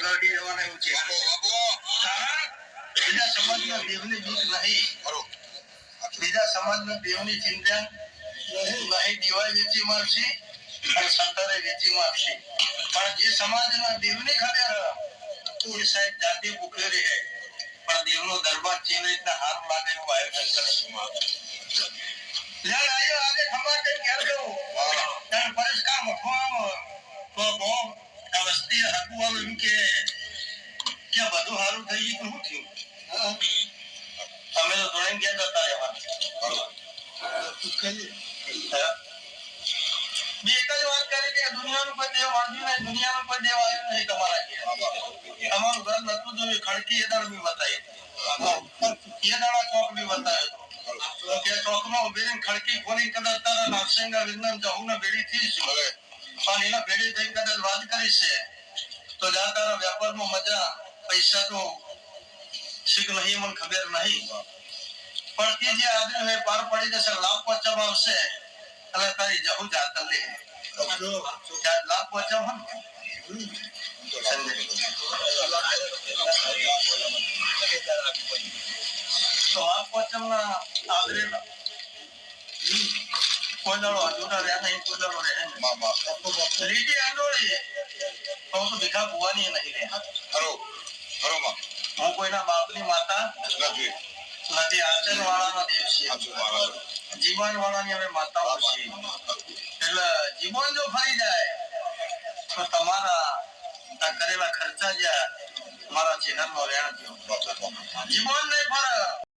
લડી જવાના એવું છે. બીજા સમાજના દેવની બીક નહીં, બીજા સમાજના દેવની ચિંતા નહીં. દિવાળી વેચી મારશે અને સત્તરે વેચી મારશે, પણ જે સમાજના દેવની ખબર એ સાહેબ જાતે ભૂખે રહે, પણ દેવનો દરબાર કેવી રીતના હારું લાગે એવું આયોજન કરે. આજે ખબર ઘેર જવું પરિષ્કાર મઠવામાં તો બહુ વસ્તી હકું એમ કે બધું સારું થઈ ગયું. શું થયું? અમે તો ધોરણ ગયા હતા એમાં. મેં એક જ વાત કરી કે દુનિયાનું કોઈ દેવ આવ્યું નહીં, દુનિયાનું કોઈ દેવ આવ્યું નહીં તમારા ઘેર. તમારું ઘર નતું જોયું, ખડકી એ દાડ બી બતાવી, એ દાડા ચોક બી બતાવ્યો કે ચોકમાં ઉભી રહીને ખડકી ખોલી કદાચ તારા નરસિંહ વિજ્ઞાન જવું ને ભેડી થઈ છું, પણ એના ભેડી થઈ કદાચ વાત કરી છે તો જ્યાં તારા વેપારમાં મજા પૈસા તો શીખ નહીં, મને ખબર નહીં, પણ તે જે આદમી હોય પાર પડી જશે, લાભ પહોંચવા આવશે એટલે તારી જહુ જાત લે લાભ પહોંચવા તો લાભ પહોંચવા આદરે કોઈ દાડો અધૂરા રહ્યા નહીં, કોઈ દાડો રહે લીટી આંદોળી તો ભીખા ભુવાની નહીં રહ્યા. હું કોઈના બાપની માતા નથી, આચર વાળાનો દેવ છે, જીવન વાળાની અમે માતાઓ છીએ. એટલે જીવન જો ફરી જાય તો તમારા કરેલા ખર્ચા જ્યાં મારા ચેનલમાં રહ્યા જીવન નહીં ફરે.